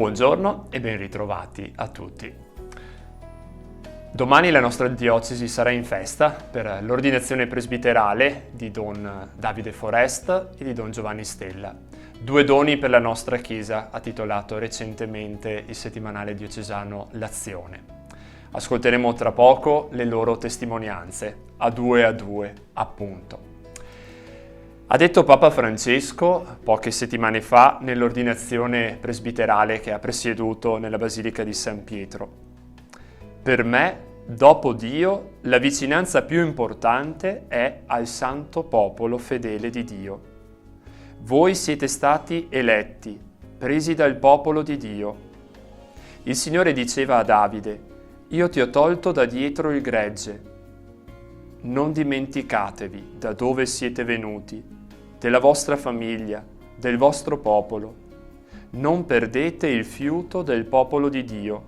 Buongiorno e ben ritrovati a tutti. Domani la nostra diocesi sarà in festa per l'ordinazione presbiterale di Don Davide Forest e di Don Giovanni Stella, due doni per la nostra Chiesa, ha titolato recentemente il settimanale diocesano L'Azione. Ascolteremo tra poco le loro testimonianze, a due, appunto. Ha detto Papa Francesco poche settimane fa nell'ordinazione presbiterale che ha presieduto nella Basilica di San Pietro: per me, dopo Dio, la vicinanza più importante è al santo popolo fedele di Dio. Voi siete stati eletti, presi dal popolo di Dio. Il Signore diceva a Davide: io ti ho tolto da dietro il gregge. Non dimenticatevi da dove siete venuti, della vostra famiglia, del vostro popolo. Non perdete il fiuto del popolo di Dio.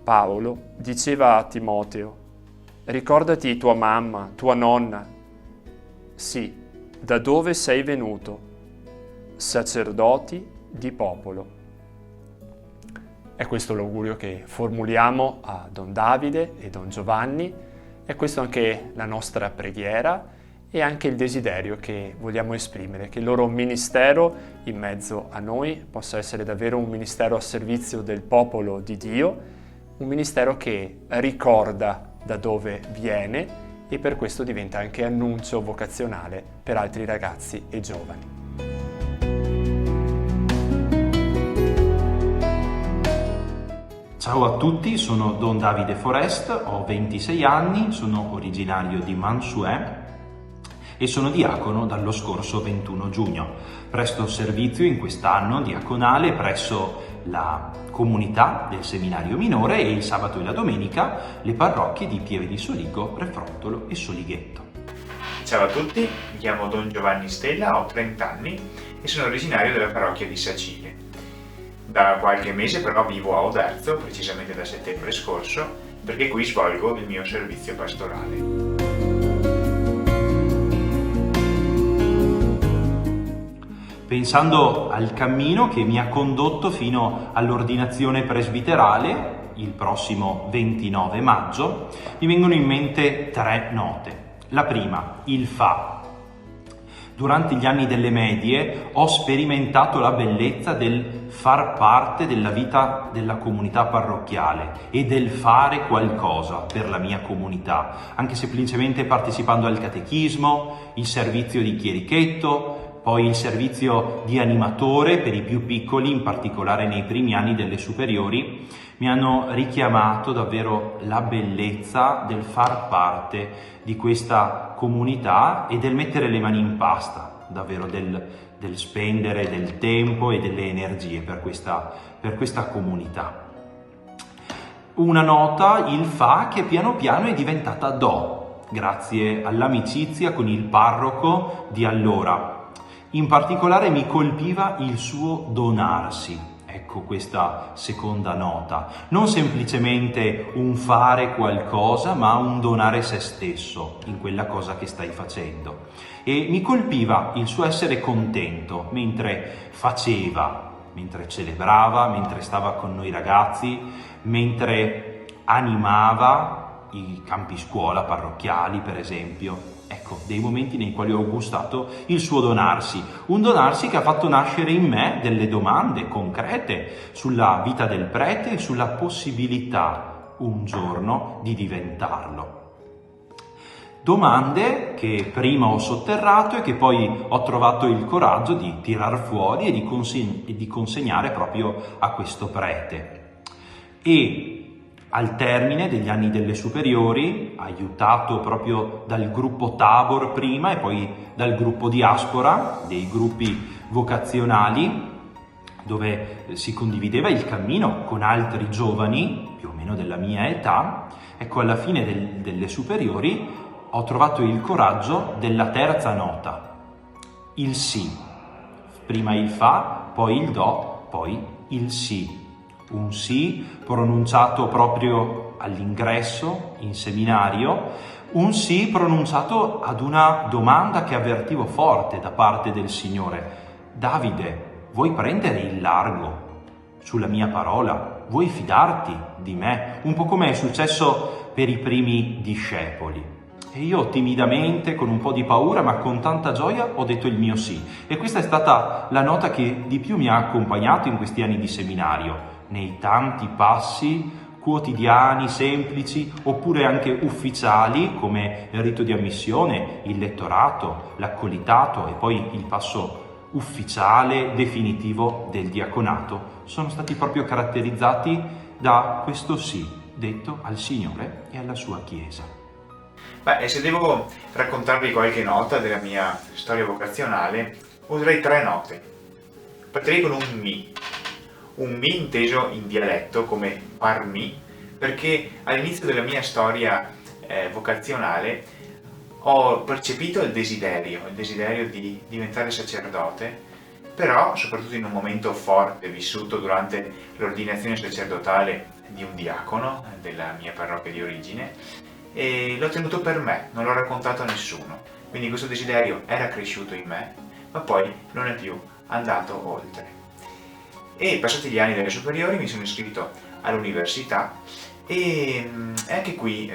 Paolo diceva a Timoteo: ricordati tua mamma, tua nonna. Sì, da dove sei venuto, sacerdoti di popolo. È questo l'augurio che formuliamo a Don Davide e Don Giovanni, è questo anche la nostra preghiera e anche il desiderio che vogliamo esprimere, che il loro ministero in mezzo a noi possa essere davvero un ministero a servizio del popolo di Dio, un ministero che ricorda da dove viene e per questo diventa anche annuncio vocazionale per altri ragazzi e giovani. Ciao a tutti, sono Don Davide Forest, ho 26 anni, sono originario di Mansuè e sono diacono dallo scorso 21 giugno. Presto servizio in quest'anno diaconale presso la comunità del seminario minore e il sabato e la domenica le parrocchie di Pieve di Soligo, Prefrontolo e Solighetto. Ciao a tutti, mi chiamo Don Giovanni Stella, ho 30 anni e sono originario della parrocchia di Sacile. Da qualche mese però vivo a Oderzo, precisamente da settembre scorso, perché qui svolgo il mio servizio pastorale. Pensando al cammino che mi ha condotto fino all'ordinazione presbiterale, il prossimo 29 maggio, mi vengono in mente tre note. La prima, il Fa. Durante gli anni delle medie ho sperimentato la bellezza del far parte della vita della comunità parrocchiale e del fare qualcosa per la mia comunità, anche semplicemente partecipando al catechismo, il servizio di chierichetto, poi il servizio di animatore per i più piccoli, in particolare nei primi anni delle superiori, mi hanno richiamato davvero la bellezza del far parte di questa comunità e del mettere le mani in pasta, davvero del spendere del tempo e delle energie per questa comunità. Una nota, il Fa, che piano piano è diventata Do, grazie all'amicizia con il parroco di allora. In particolare mi colpiva il suo donarsi, ecco questa seconda nota, non semplicemente un fare qualcosa, ma un donare se stesso in quella cosa che stai facendo. E mi colpiva il suo essere contento mentre faceva, mentre celebrava, mentre stava con noi ragazzi, mentre animava i campi scuola parrocchiali, per esempio. Ecco, dei momenti nei quali ho gustato il suo donarsi, un donarsi che ha fatto nascere in me delle domande concrete sulla vita del prete e sulla possibilità un giorno di diventarlo. Domande che prima ho sotterrato e che poi ho trovato il coraggio di tirar fuori e di consegnare proprio a questo prete. E al termine degli anni delle superiori, aiutato proprio dal gruppo Tabor prima e poi dal gruppo Diaspora, dei gruppi vocazionali, dove si condivideva il cammino con altri giovani, più o meno della mia età, ecco, alla fine delle superiori ho trovato il coraggio della terza nota, il sì. Prima il Fa, poi il Do, poi il sì. Un sì pronunciato proprio all'ingresso in seminario, un sì pronunciato ad una domanda che avvertivo forte da parte del Signore. Davide, vuoi prendere il largo? sulla mia parola? Vuoi fidarti di me? Un po' come è successo per i primi discepoli. E io timidamente, con un po' di paura, ma con tanta gioia, ho detto il mio sì. E questa è stata la nota che di più mi ha accompagnato in questi anni di seminario, nei tanti passi quotidiani, semplici, oppure anche ufficiali, come il rito di ammissione, il lettorato, l'accolitato e poi il passo ufficiale, definitivo del diaconato, sono stati proprio caratterizzati da questo sì detto al Signore e alla sua Chiesa. E se devo raccontarvi qualche nota della mia storia vocazionale, userei 3 note. Partirei con un mi inteso in dialetto come parmi, perché all'inizio della mia storia vocazionale ho percepito il desiderio di diventare sacerdote, però soprattutto in un momento forte vissuto durante l'ordinazione sacerdotale di un diacono della mia parrocchia di origine, e l'ho tenuto per me, non l'ho raccontato a nessuno. Quindi questo desiderio era cresciuto in me, ma poi non è più andato oltre. E passati gli anni delle superiori mi sono iscritto all'università e anche qui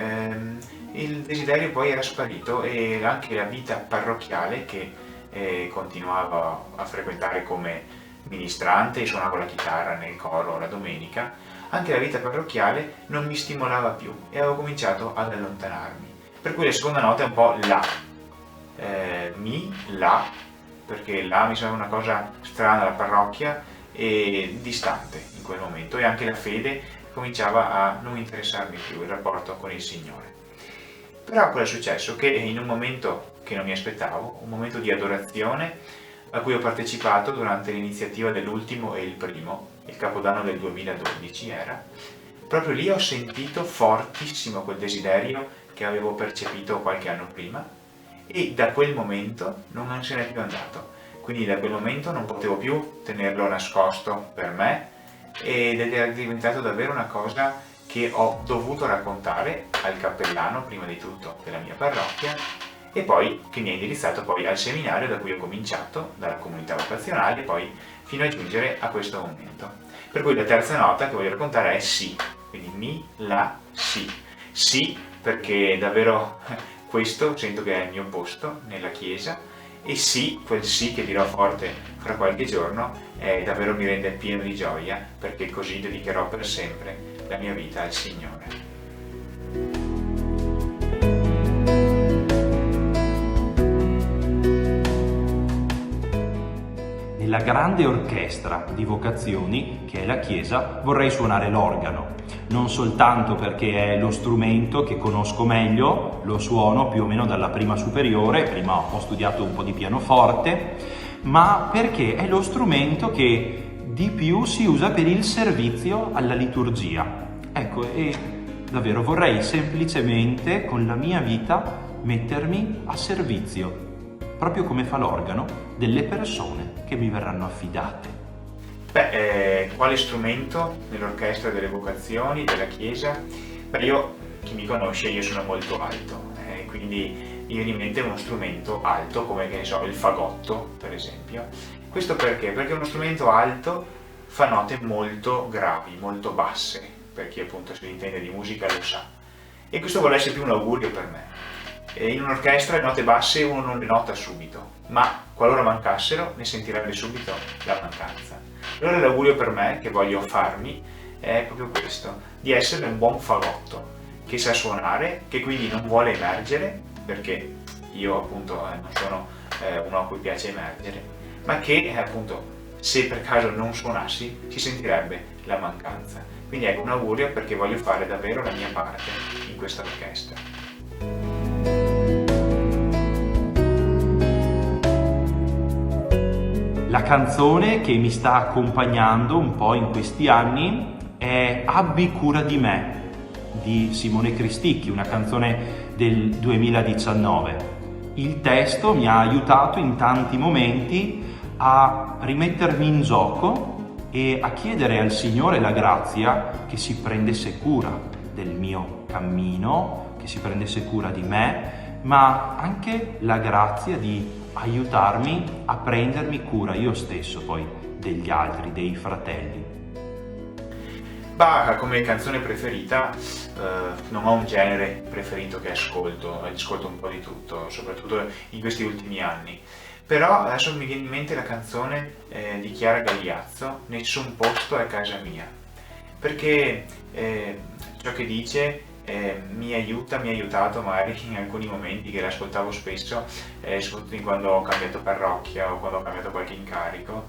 il desiderio poi era sparito, e anche la vita parrocchiale che continuavo a frequentare come ministrante e suonavo la chitarra nel coro la domenica, anche la vita parrocchiale non mi stimolava più e avevo cominciato ad allontanarmi. Per cui la seconda nota è un po' la, perché la mi sembrava una cosa strana, la parrocchia, e distante in quel momento, e anche la fede cominciava a non interessarmi più, il rapporto con il Signore. Però cosa è successo? Che in un momento che non mi aspettavo, un momento di adorazione a cui ho partecipato durante l'iniziativa dell'ultimo e il primo, il Capodanno del 2012 era, proprio lì ho sentito fortissimo quel desiderio che avevo percepito qualche anno prima, e da quel momento non se n'è più andato. Quindi da quel momento non potevo più tenerlo nascosto per me, ed è diventato davvero una cosa che ho dovuto raccontare al cappellano, prima di tutto della mia parrocchia, e poi che mi ha indirizzato poi al seminario da cui ho cominciato, dalla comunità vocazionale, poi fino a giungere a questo momento. Per cui la terza nota che voglio raccontare è sì, quindi sì. Sì, perché davvero questo sento che è il mio posto nella Chiesa, e sì, quel sì che dirò forte fra qualche giorno, davvero mi rende pieno di gioia, perché così dedicherò per sempre la mia vita al Signore. Nella grande orchestra di vocazioni che è la Chiesa vorrei suonare l'organo, non soltanto perché è lo strumento che conosco meglio, lo suono più o meno dalla prima superiore, prima ho studiato un po' di pianoforte, ma perché è lo strumento che di più si usa per il servizio alla liturgia. Ecco, e davvero vorrei semplicemente con la mia vita mettermi a servizio, proprio come fa l'organo, delle persone che mi verranno affidate. Quale strumento nell'orchestra delle vocazioni, della Chiesa? Io, chi mi conosce, io sono molto alto, quindi mi viene in mente uno strumento alto, come che ne so, il fagotto, per esempio. Questo perché? Perché uno strumento alto fa note molto gravi, molto basse, per chi appunto si intende di musica lo sa. E questo vuole essere più un augurio per me. In un'orchestra le note basse uno non le nota subito, ma qualora mancassero ne sentirebbe subito la mancanza. Allora l'augurio per me, che voglio farmi, è proprio questo, di essere un buon fagotto, che sa suonare, che quindi non vuole emergere, perché io appunto non sono uno a cui piace emergere, ma che appunto se per caso non suonassi si sentirebbe la mancanza. Quindi ecco un augurio, perché voglio fare davvero la mia parte in questa orchestra. La canzone che mi sta accompagnando un po' in questi anni è Abbi cura di me, di Simone Cristicchi, una canzone del 2019. Il testo mi ha aiutato in tanti momenti a rimettermi in gioco e a chiedere al Signore la grazia che si prendesse cura del mio cammino, che si prendesse cura di me, ma anche la grazia di aiutarmi a prendermi cura io stesso poi degli altri, dei fratelli. Bah, come canzone preferita, non ho un genere preferito che ascolto un po' di tutto, soprattutto in questi ultimi anni. Però adesso mi viene in mente la canzone di Chiara Gagliazzo, Nessun posto è casa mia, perché ciò che dice mi ha aiutato magari in alcuni momenti che l'ascoltavo spesso, soprattutto quando ho cambiato parrocchia o quando ho cambiato qualche incarico,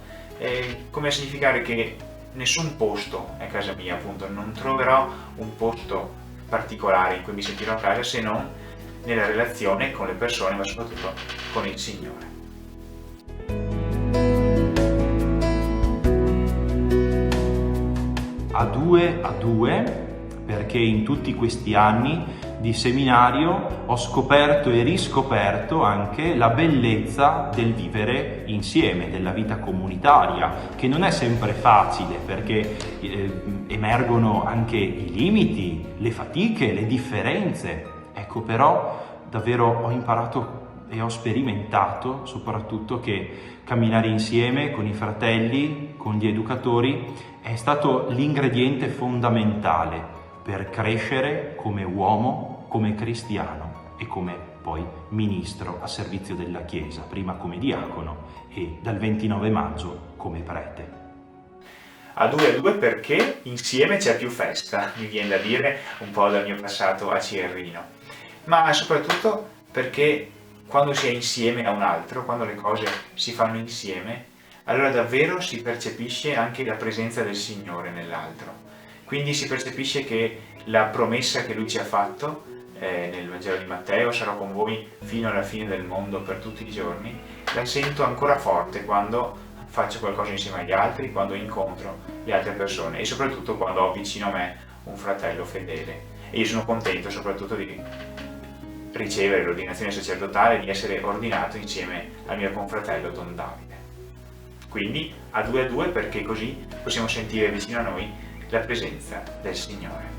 come a significare che nessun posto è casa mia, appunto, non troverò un posto particolare in cui mi sentirò a casa se non nella relazione con le persone, ma soprattutto con il Signore. A due, perché in tutti questi anni di seminario ho scoperto e riscoperto anche la bellezza del vivere insieme, della vita comunitaria, che non è sempre facile perché emergono anche i limiti, le fatiche, le differenze. Ecco, però davvero ho imparato e ho sperimentato soprattutto che camminare insieme con i fratelli, con gli educatori, è stato l'ingrediente fondamentale per crescere come uomo, come cristiano e come poi ministro a servizio della Chiesa, prima come diacono e dal 29 maggio come prete. A due perché insieme c'è più festa, mi viene da dire un po' dal mio passato a Cierrino, ma soprattutto perché quando si è insieme a un altro, quando le cose si fanno insieme, allora davvero si percepisce anche la presenza del Signore nell'altro. Quindi si percepisce che la promessa che Lui ci ha fatto nel Vangelo di Matteo, sarò con voi fino alla fine del mondo per tutti i giorni, la sento ancora forte quando faccio qualcosa insieme agli altri, quando incontro le altre persone e soprattutto quando ho vicino a me un fratello fedele. E io sono contento soprattutto di ricevere l'ordinazione sacerdotale, di essere ordinato insieme al mio confratello Don Davide. Quindi a due perché così possiamo sentire vicino a noi la presenza del Signore.